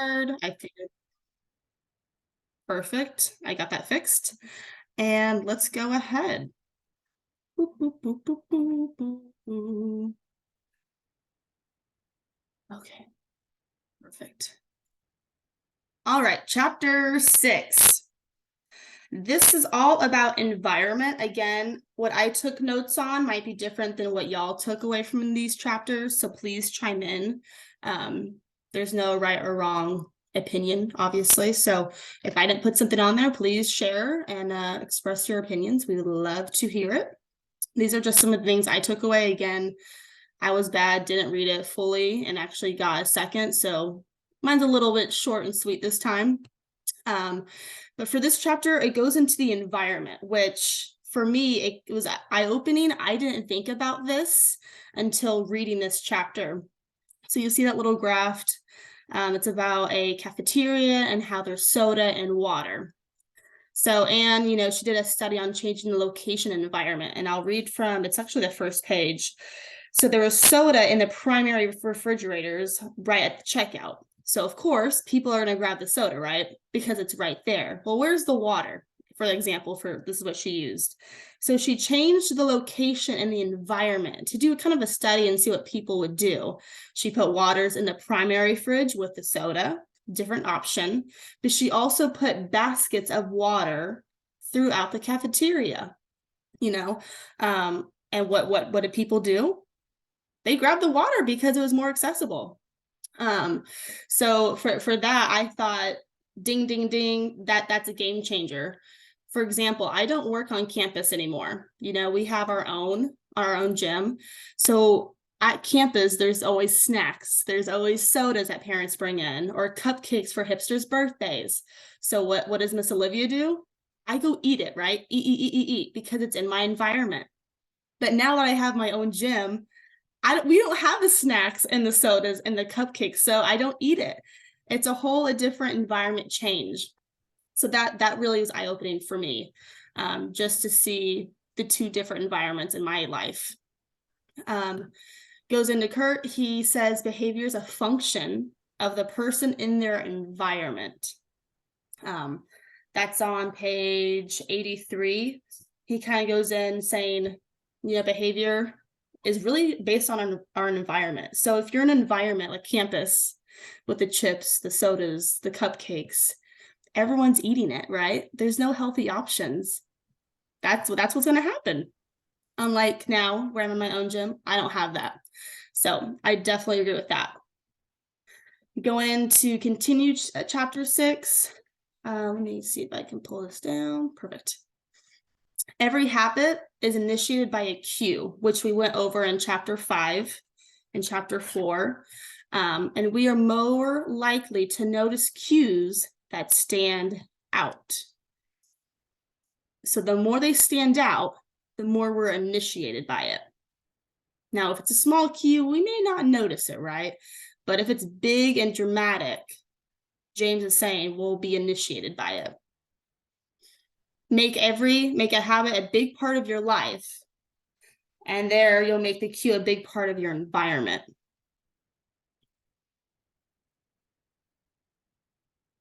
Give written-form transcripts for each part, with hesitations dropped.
I figured, perfect. I got that fixed. And let's go ahead. Boop, boop, boop, boop, boop, boop, boop. Okay, perfect. All right, chapter 6. This is all about environment. Again, what I took notes on might be different than what y'all took away from these chapters, so please chime in. There's no right or wrong opinion, obviously. So if I didn't put something on there, please share and express your opinions. We would love to hear it. These are just some of the things I took away. Again, I was bad, didn't read it fully, and actually got a second. So mine's a little bit short and sweet this time. But for this chapter, it goes into the environment, which for me, it was eye-opening. I didn't think about this until reading this chapter. So you see that little graph. It's about a cafeteria and how there's soda and water. So Anne, she did a study on changing the location and environment. And I'll read from, it's actually the first page. So there was soda in the primary refrigerators right at the checkout. So of course, people are going to grab the soda, right? Because it's right there. Well, where's the water? For example, this is what she used. So she changed the location and the environment to do kind of a study and see what people would do. She put waters in the primary fridge with the soda, different option, but she also put baskets of water throughout the cafeteria, and what did people do? They grabbed the water because it was more accessible. So for that, I thought, ding, ding, ding, that's a game changer. For example, I don't work on campus anymore. We have our own gym. So at campus, there's always snacks. There's always sodas that parents bring in, or cupcakes for hipsters' birthdays. So what does Miss Olivia do? I go eat it, right? Eat, because it's in my environment. But now that I have my own gym, we don't have the snacks and the sodas and the cupcakes, so I don't eat it. It's a different environment change. So that really was eye-opening for me, just to see the two different environments in my life. Goes into Kurt, he says behavior is a function of the person in their environment. That's on page 83. He kind of goes in saying, behavior is really based on our environment. So if you're in an environment like campus with the chips, the sodas, the cupcakes, everyone's eating it, right? There's no healthy options. That's what's going to happen. Unlike now where I'm in my own gym, I don't have that. So I definitely agree with that. Going into continue chapter 6. Let me see if I can pull this down. Perfect. Every habit is initiated by a cue, which we went over in chapter 5 and chapter 4. And we are more likely to notice cues that stand out. So the more they stand out, the more we're initiated by it. Now, if it's a small cue, we may not notice it, right? But if it's big and dramatic, James is saying we'll be initiated by it. Make a habit a big part of your life, and there you'll make the cue a big part of your environment.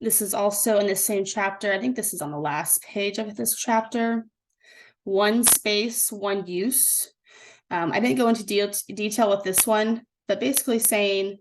This is also in the same chapter. I think this is on the last page of this chapter. One space, one use. I didn't go into detail with this one, but basically saying,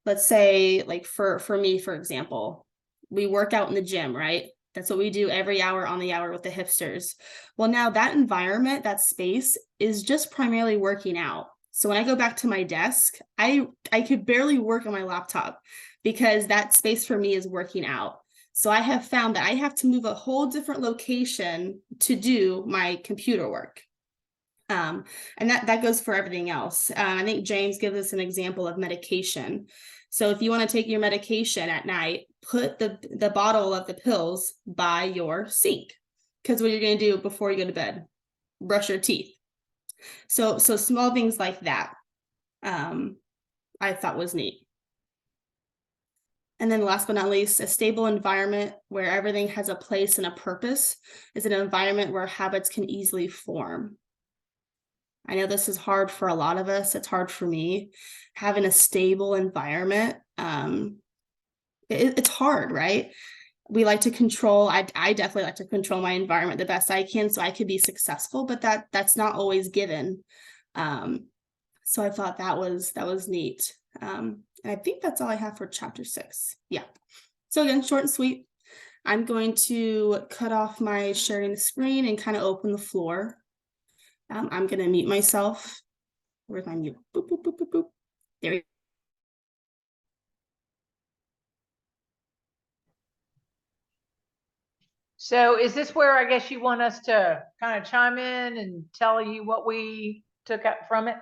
let's say, like for me, for example, we work out in the gym, right? That's what we do every hour on the hour with the hipsters. Well, now that environment, that space is just primarily working out. So when I go back to my desk, I could barely work on my laptop because that space for me is working out. So I have found that I have to move a whole different location to do my computer work. And that goes for everything else. I think James gives us an example of medication. So if you want to take your medication at night, put the bottle of the pills by your sink, because what you're going to do before you go to bed, brush your teeth. So small things like that, I thought was neat. And then last but not least, a stable environment where everything has a place and a purpose is an environment where habits can easily form. I know this is hard for a lot of us. It's hard for me. Having a stable environment it's hard, right? We like to control, I definitely like to control my environment the best I can so I could be successful, but that's not always given. So I thought that was neat. And I think that's all I have for chapter 6. Yeah. So again, short and sweet. I'm going to cut off my sharing the screen and kind of open the floor. I'm going to mute myself. Where's my mute? Boop, boop, boop, boop, boop. There we go. So is this where I guess you want us to kind of chime in and tell you what we took up from it?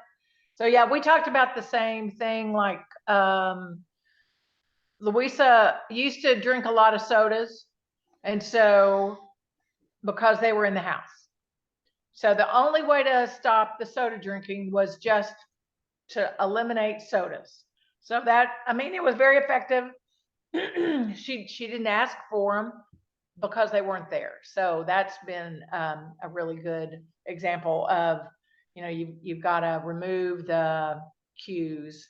So yeah, we talked about the same thing, like Louisa used to drink a lot of sodas, and so because they were in the house. So the only way to stop the soda drinking was just to eliminate sodas. So that, I mean, it was very effective. She didn't ask for them because they weren't there. So that's been a really good example of, you know, you've got to remove the cues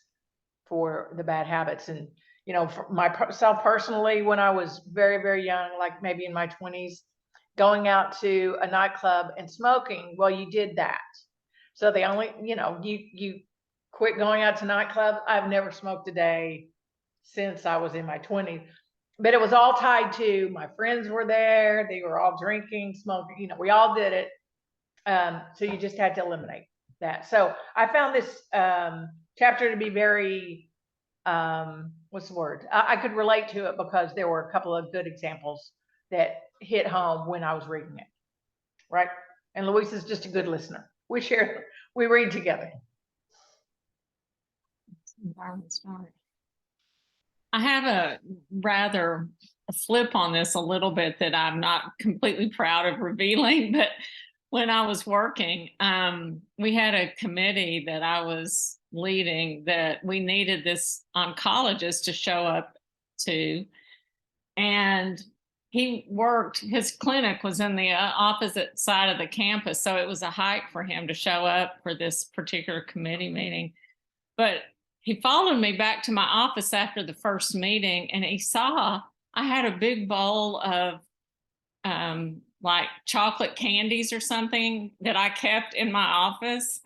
for the bad habits. And, you know, for myself personally, when I was very, very young, like maybe in my 20s, going out to a nightclub and smoking, well, you did that. So the only, you know, you quit going out to nightclubs. I've never smoked a day since I was in my 20s, but it was all tied to my friends were there. They were all drinking, smoking, you know, we all did it. So you just had to eliminate that. So I found this chapter to be very, what's the word? I could relate to it because there were a couple of good examples that hit home when I was reading it, right? And Louisa's just a good listener. We read together. I have a rather a flip on this a little bit that I'm not completely proud of revealing, but when I was working, we had a committee that I was leading that we needed this oncologist to show up to, and his clinic was in the opposite side of the campus, so it was a hike for him to show up for this particular committee meeting. But he followed me back to my office after the first meeting, and he saw I had a big bowl of like chocolate candies or something that I kept in my office.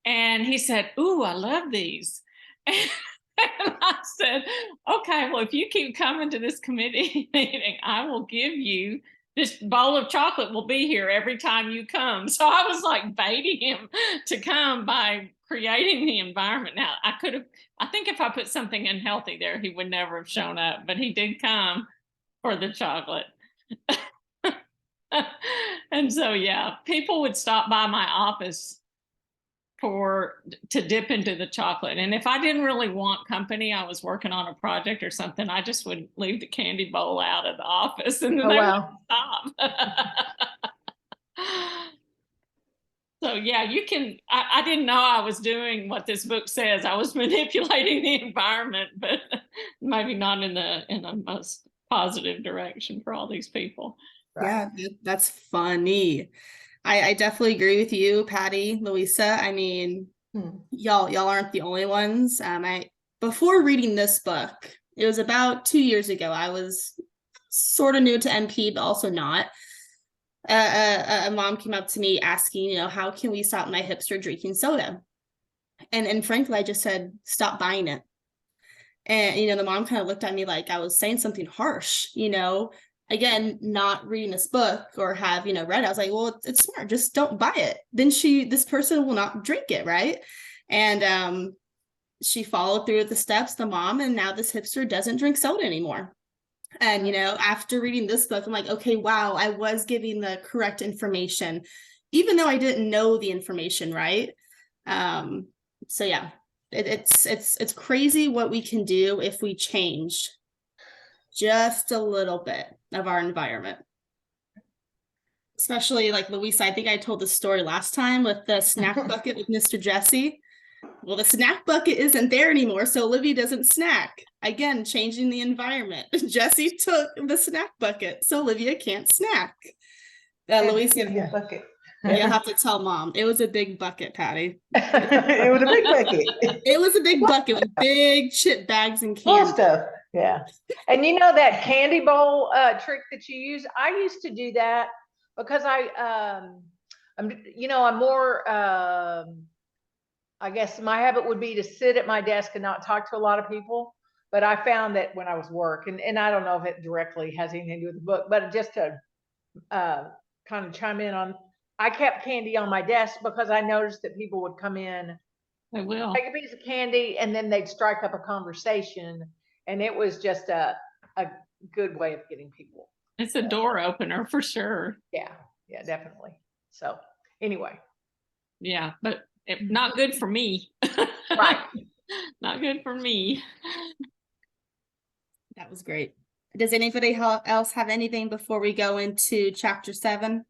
And he said, "Ooh, I love these." And I said, "Okay, well, if you keep coming to this committee meeting, I will give you this bowl of chocolate will be here every time you come." So I was like baiting him to come by creating the environment. Now I think if I put something unhealthy there, he would never have shown up, but he did come for the chocolate. And so, yeah, people would stop by my office to dip into the chocolate. And if I didn't really want company, I was working on a project or something, I just would leave the candy bowl out of the office and then they would stop. So yeah, you can, I didn't know I was doing what this book says. I was manipulating the environment, but maybe not in the most positive direction for all these people. Yeah, that's funny. I definitely agree with you, Patty, Louisa. I mean, y'all aren't the only ones. Before reading this book, it was about 2 years ago. I was sort of new to NP, but also not. A mom came up to me asking, you know, how can we stop my hipster drinking soda? And frankly, I just said, stop buying it. And, you know, the mom kind of looked at me like I was saying something harsh, you know, again, not reading this book or have, you know, read it. I was like, well, it's smart. Just don't buy it. Then this person will not drink it. Right. And she followed through with the steps, the mom, and now this hipster doesn't drink soda anymore. And, you know, after reading this book, I'm like, okay, wow, I was giving the correct information, even though I didn't know the information, right? So yeah, it's crazy what we can do if we change just a little bit of our environment. Especially like Louisa, I think I told the story last time with the snack bucket with Mr. Jesse. Well, the snack bucket isn't there anymore, so Olivia doesn't snack. Again, changing the environment. Jesse took the snack bucket, so Olivia can't snack. Louisa, bucket. You'll have to tell mom. It was a big bucket, Patty. It was a big bucket. It was a big bucket with big chip bags and Full candy. stuff. Yeah. And you know that candy bowl trick that you use? I used to do that because I'm more I guess my habit would be to sit at my desk and not talk to a lot of people. But I found that when I was work, and I don't know if it directly has anything to do with the book, but just to kind of chime in on, I kept candy on my desk because I noticed that people would come in, I will. take a piece of candy, and then they'd strike up a conversation. And it was just a good way of getting people. It's a door opener for sure. Yeah, definitely. So anyway. Yeah, but not good for me. Right. Not good for me. That was great. Does anybody else have anything before we go into chapter 7?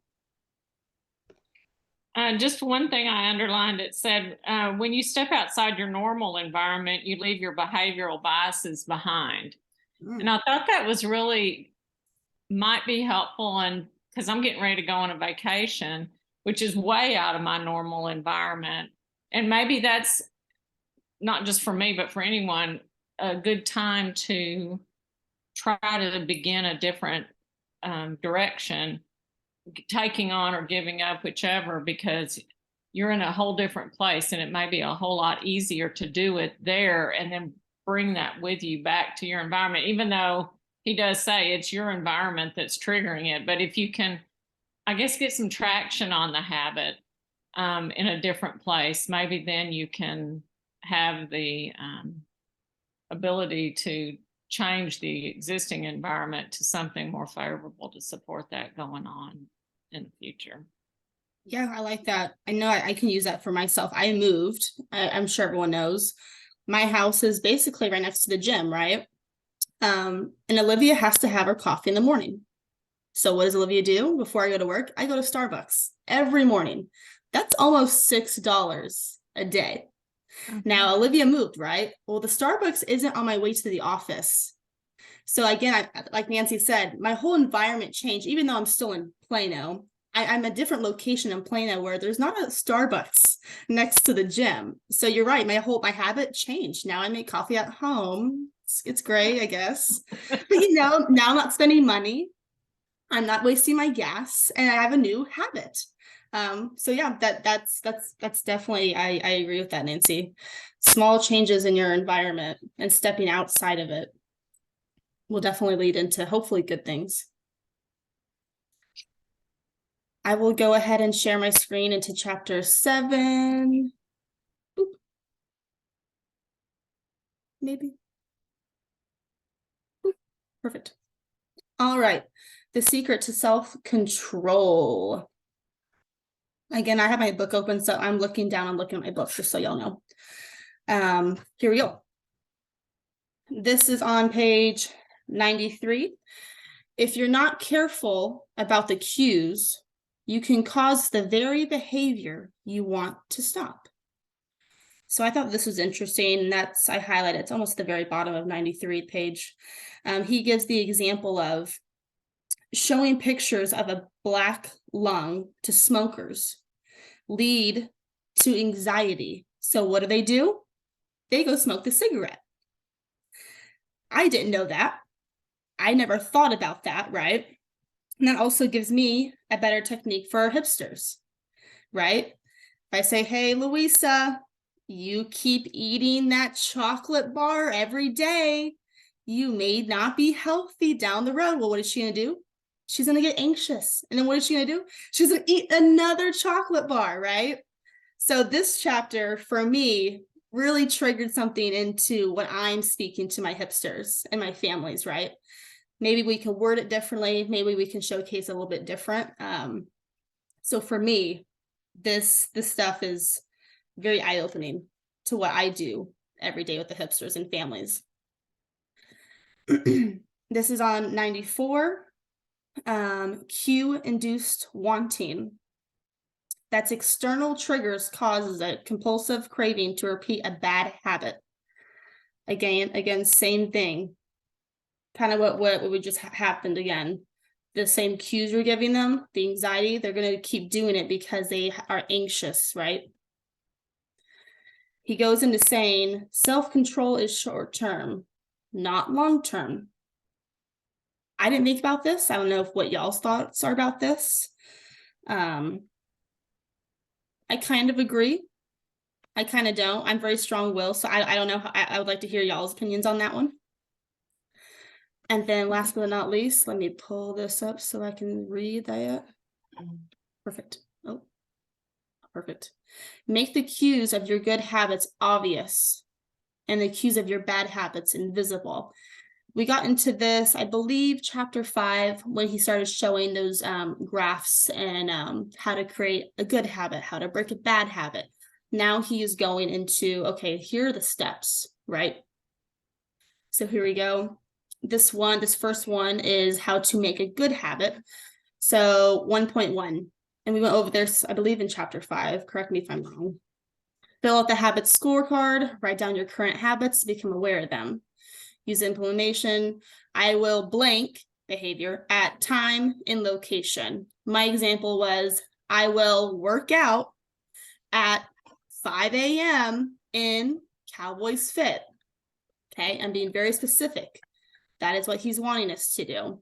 Just one thing I underlined, it said, when you step outside your normal environment, you leave your behavioral biases behind. And I thought that was really, might be helpful, and because I'm getting ready to go on a vacation, which is way out of my normal environment. And maybe that's not just for me, but for anyone, a good time to try to begin a different direction, taking on or giving up, whichever, because you're in a whole different place, and it may be a whole lot easier to do it there and then bring that with you back to your environment, even though he does say it's your environment that's triggering it. But if you can, I guess, get some traction on the habit in a different place, maybe then you can have the ability to change the existing environment to something more favorable to support that going on in the future. Yeah, I like that. I know I can use that for myself. I moved. I'm sure everyone knows. My house is basically right next to the gym, right? And Olivia has to have her coffee in the morning. So what does Olivia do before I go to work? I go to Starbucks every morning. That's almost $6 a day. Now, Olivia moved, right? Well, the Starbucks isn't on my way to the office. So again, like Nancy said, my whole environment changed, even though I'm still in Plano. I'm a different location in Plano where there's not a Starbucks next to the gym. So you're right, my habit changed. Now I make coffee at home. It's great, I guess. But now I'm not spending money. I'm not wasting my gas, and I have a new habit. So yeah, that's definitely, I agree with that, Nancy. Small changes in your environment and stepping outside of it will definitely lead into hopefully good things. I will go ahead and share my screen into chapter 7. Oop. Maybe. Oop. Perfect. All right. The secret to self-control. Again, I have my book open, so I'm looking down and looking at my book, just so y'all know. Here we go. This is on page 93. If you're not careful about the cues, you can cause the very behavior you want to stop. So I thought this was interesting. That's, I highlighted, it's almost the very bottom of 93 page. He gives the example of showing pictures of a black lung to smokers lead to anxiety. So what do? They go smoke the cigarette. I didn't know that. I never thought about that, right? And that also gives me a better technique for our hipsters, right? If I say, hey, Louisa, you keep eating that chocolate bar every day, you may not be healthy down the road. Well, what is she going to do? She's going to get anxious. And then what is she going to do? She's going to eat another chocolate bar, right? So this chapter for me really triggered something into what I'm speaking to my hipsters and my families, right? Maybe we can word it differently. Maybe we can showcase a little bit different. So for me, this stuff is very eye-opening to what I do every day with the hipsters and families. This is on 94. Cue-induced wanting. That's external triggers causes a compulsive craving to repeat a bad habit. Again, same thing. Kind of what we just happened again. The same cues you're giving them, the anxiety, they're going to keep doing it because they are anxious, right? He goes into saying self-control is short-term. not long-term. I didn't think about this. I don't know what y'all's thoughts are about this. I kind of agree. I kind of don't. I'm very strong-willed, so I don't know. I would like to hear y'all's opinions on that one. And then last but not least, let me pull this up so I can read that. Perfect. Oh, perfect. Make the cues of your good habits obvious and the cues of your bad habits invisible. We got into this, I believe, chapter 5, when he started showing those graphs and how to create a good habit, how to break a bad habit. Now he is going into, okay, here are the steps, right? So here we go. This first one is how to make a good habit. So 1.1, and we went over this, I believe, in chapter 5. Correct me if I'm wrong. Fill out the habits scorecard, write down your current habits, become aware of them. Use implementation. I will blank behavior at time and location. My example was, I will work out at 5 a.m. in Cowboys Fit. Okay, I'm being very specific. That is what he's wanting us to do.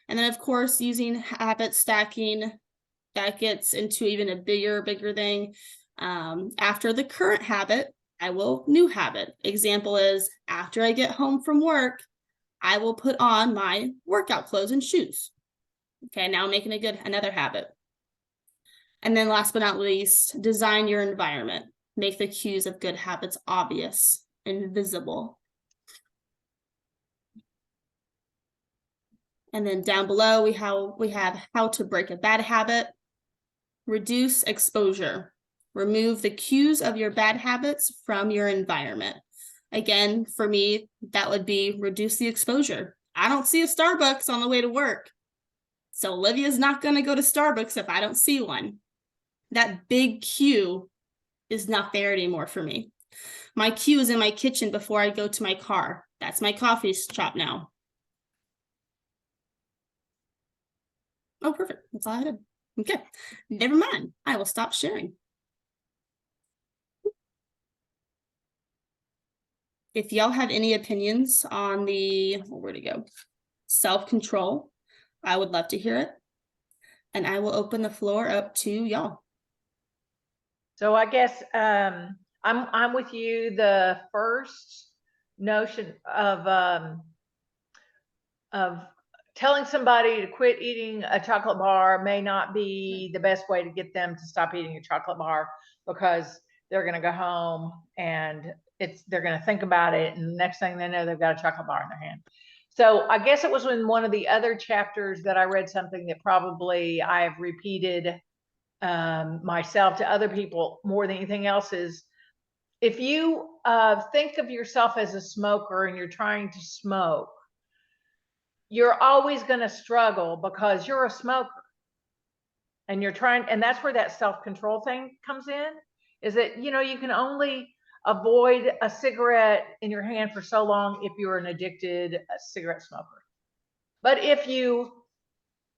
And then, of course, using habit stacking, that gets into even a bigger thing. After the current habit, I will new habit. Example is, after I get home from work, I will put on my workout clothes and shoes. Okay, now I'm making another habit. And then last but not least, design your environment. Make the cues of good habits obvious and visible. And then down below, we have how to break a bad habit. Reduce exposure. Remove the cues of your bad habits from your environment. Again, for me, that would be reduce the exposure. I don't see a Starbucks on the way to work. So Olivia's not going to go to Starbucks if I don't see one. That big cue is not there anymore for me. My cue is in my kitchen before I go to my car. That's my coffee shop now. Oh, perfect. That's all I did. Okay, never mind. I will stop sharing. If y'all have any opinions on where'd it go? Self-control, I would love to hear it. And I will open the floor up to y'all. So I guess I'm with you. The first notion of telling somebody to quit eating a chocolate bar may not be the best way to get them to stop eating a chocolate bar, because they're going to go home and they're going to think about it, and the next thing they know, they've got a chocolate bar in their hand. So I guess it was in one of the other chapters that I read something that probably I have repeated myself to other people more than anything else, is if you think of yourself as a smoker and you're trying to smoke, you're always going to struggle because you're a smoker and you're trying, and that's where that self-control thing comes in, is that, you know, you can only avoid a cigarette in your hand for so long if you're an addicted cigarette smoker. But if you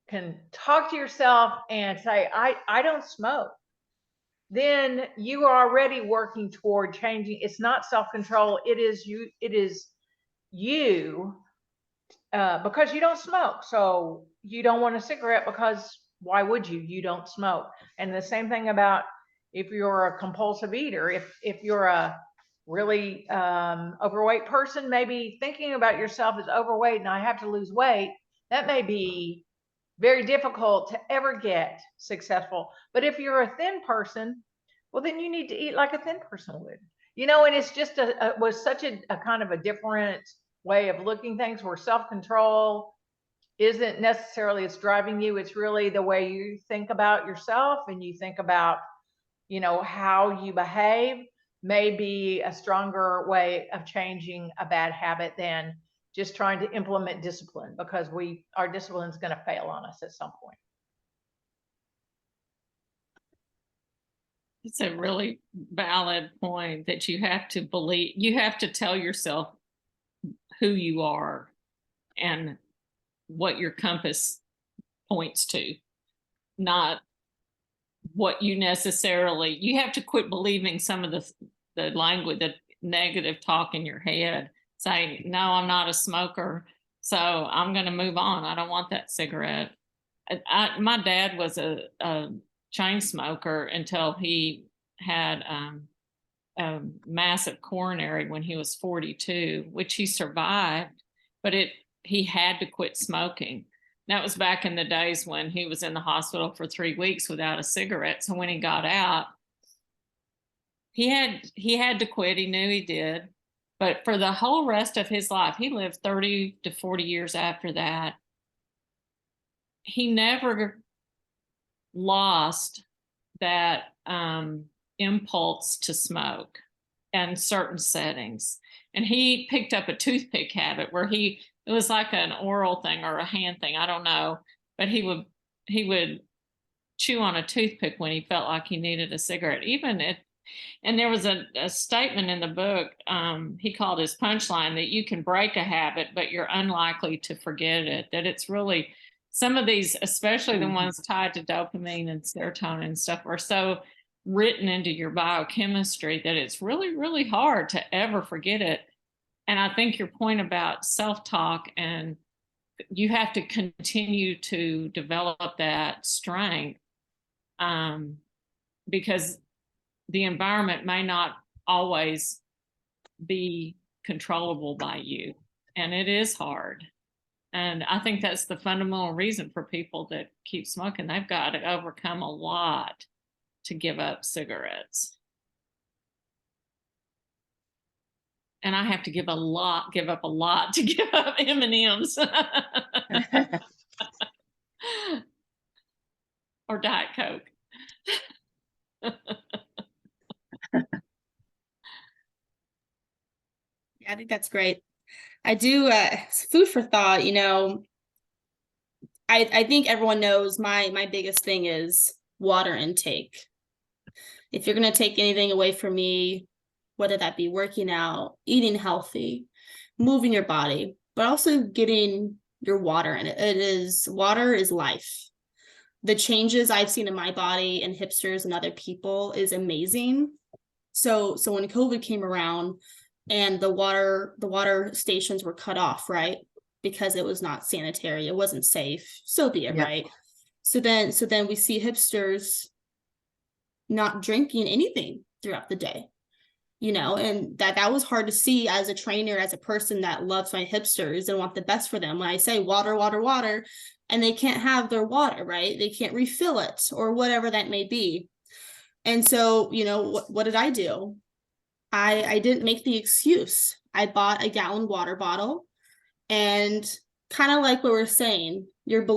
can talk to yourself and say, I don't smoke, then you are already working toward changing. It's not self-control. It is you because you don't smoke. So you don't want a cigarette because why would you? You don't smoke. And the same thing about if you're a compulsive eater, if you're a really overweight person, maybe thinking about yourself as overweight and I have to lose weight, that may be very difficult to ever get successful. But if you're a thin person, well, then you need to eat like a thin person would, you know. And it's just was such a kind of a different way of looking things, where self-control isn't necessarily it's driving you. It's really the way you think about yourself and you think about, you know, how you behave may be a stronger way of changing a bad habit than just trying to implement discipline, because our discipline is going to fail on us at some point. It's a really valid point that you have to believe, you have to tell yourself who you are and what your compass points to, not what you necessarily, you have to quit believing some of the language, the negative talk in your head, say, no, I'm not a smoker, so I'm going to move on. I don't want that cigarette. My dad was a chain smoker until he had a massive coronary when he was 42, which he survived, but he had to quit smoking. That was back in the days when he was in the hospital for 3 weeks without a cigarette. So when he got out, he had to quit. He knew he did. But for the whole rest of his life, he lived 30 to 40 years after that. He never lost that impulse to smoke in certain settings. And he picked up a toothpick habit where it was like an oral thing or a hand thing, I don't know, but he would chew on a toothpick when he felt like he needed a cigarette. And there was a statement in the book, he called his punchline, that you can break a habit, but you're unlikely to forget it. That it's really, some of these, especially the ones tied to dopamine and serotonin and stuff, are so written into your biochemistry that it's really, really hard to ever forget it. And I think your point about self-talk, and you have to continue to develop that strength, because the environment may not always be controllable by you, and it is hard. And I think that's the fundamental reason for people that keep smoking. They've got to overcome a lot to give up cigarettes. And I have to give up a lot to give up M&Ms or Diet Coke. Yeah, I think that's great. I do, food for thought, I think everyone knows my biggest thing is water intake. If you're going to take anything away from me, whether that be working out, eating healthy, moving your body, but also getting your water in it. Water is life. The changes I've seen in my body and hipsters and other people is amazing. So when COVID came around and the water stations were cut off, right? Because it was not sanitary, it wasn't safe, so be it, Yep. right? So then we see hipsters not drinking anything throughout the day, and that was hard to see as a trainer, as a person that loves my hipsters and want the best for them. When I say water, water, water, and they can't have their water, right? They can't refill it or whatever that may be. And so, what did I do? I didn't make the excuse. I bought a gallon water bottle, and kind of like what we're saying, you're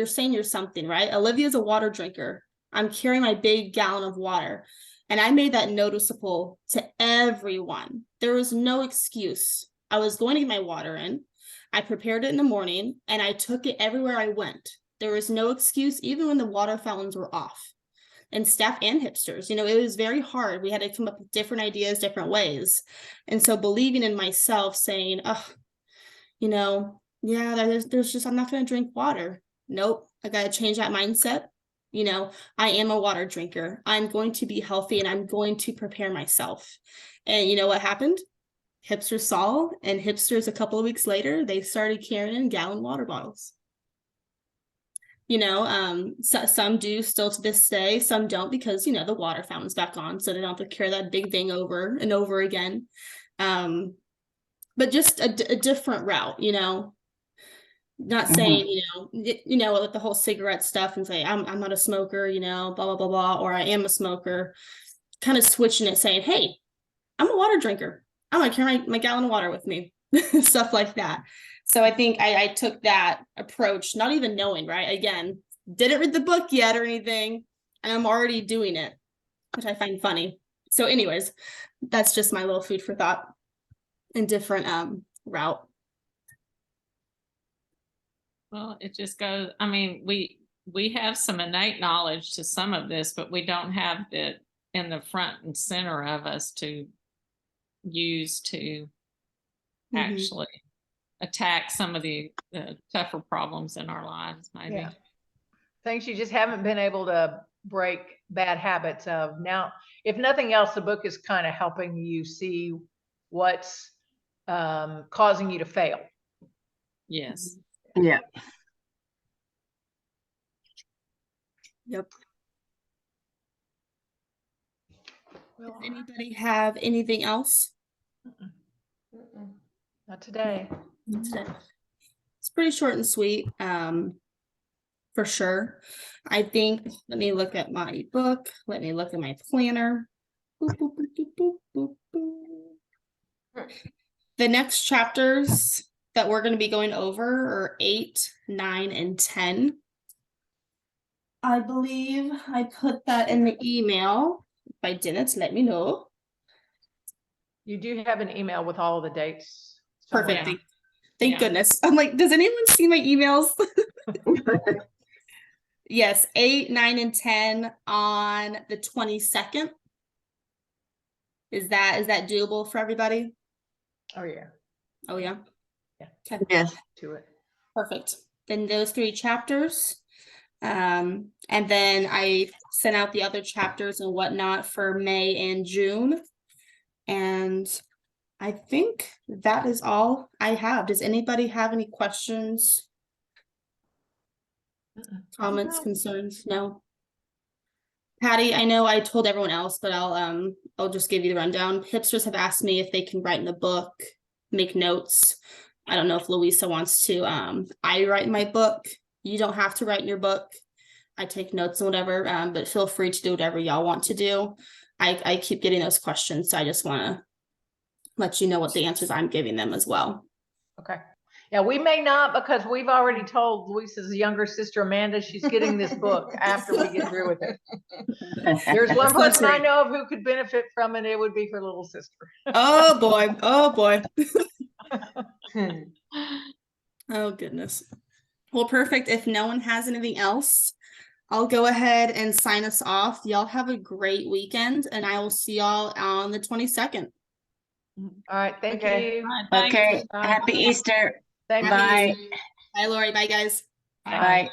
saying you're something, right? Olivia's a water drinker. I'm carrying my big gallon of water. And I made that noticeable to everyone. There was no excuse. I was going to get my water in. I prepared it in the morning and I took it everywhere I went. There was no excuse, even when the water fountains were off. And staff and hipsters, it was very hard. We had to come up with different ideas, different ways. And so believing in myself, saying, yeah, there's just, I'm not going to drink water. Nope. I got to change that mindset. I am a water drinker. I'm going to be healthy and I'm going to prepare myself. And you know what happened? Hipsters saw, and hipsters a couple of weeks later, they started carrying in gallon water bottles. Some do still to this day, some don't, because, the water fountain's back on, so they don't have to carry that big thing over and over again. But just a different route, not saying, with the whole cigarette stuff and say, I'm not a smoker, blah, blah, blah, blah, or I am a smoker, kind of switching it, saying, hey, I'm a water drinker. I'm going to carry my gallon of water with me, stuff like that. So I think I took that approach, not even knowing, right? Again, didn't read the book yet or anything, and I'm already doing it, which I find funny. So anyways, that's just my little food for thought in different route. Well, it just goes, I mean, we have some innate knowledge to some of this, but we don't have it in the front and center of us to use to actually attack some of the tougher problems in our lives, maybe. Yeah. Things you just haven't been able to break bad habits of. Now, if nothing else, the book is kind of helping you see what's causing you to fail. Yes. Yeah. Yep. Does Well, anybody have anything else? not today. Today? It's pretty short and sweet, for sure. I think, let me look at my book, let me look at my planner. Boop, boop, boop, boop, boop, boop, boop. The next chapters that we're gonna be going over are 8, 9, and 10. I believe I put that in the email. If I didn't, let me know. You do have an email with all of the dates. somewhere. Perfect. Thank Yeah. goodness. I'm like, does anyone see my emails? Yes, 8, 9, and 10 on the 22nd. Is that doable for everybody? Oh, yeah, Oh, yeah. Yeah. Okay, Yes. to it. perfect. Then those 3 chapters. And then I sent out the other chapters and whatnot for May and June. And I think that is all I have. Does anybody have any questions, comments, No. concerns? No? Patty, I know I told everyone else, but I'll just give you the rundown. Hipsters have asked me if they can write in the book, make notes. I don't know if Louisa wants to. I write in my book. You don't have to write in your book. I take notes and whatever, but feel free to do whatever y'all want to do. I keep getting those questions, so I just want to let you know what the answers I'm giving them as well. Okay. Yeah, we may not, because we've already told Luisa's younger sister Amanda she's getting this book after we get through with it. There's one person I know of who could benefit from it. It would be her little sister. Oh boy, oh boy. Oh goodness. Well, perfect. If no one has anything else, I'll go ahead and sign us off. Y'all have a great weekend, and I will see y'all on the 22nd. All right, thank Okay. you. Thanks. Okay. Bye. Happy Easter. Thank Bye. you. Bye, Lori. Bye, guys. Bye. Bye.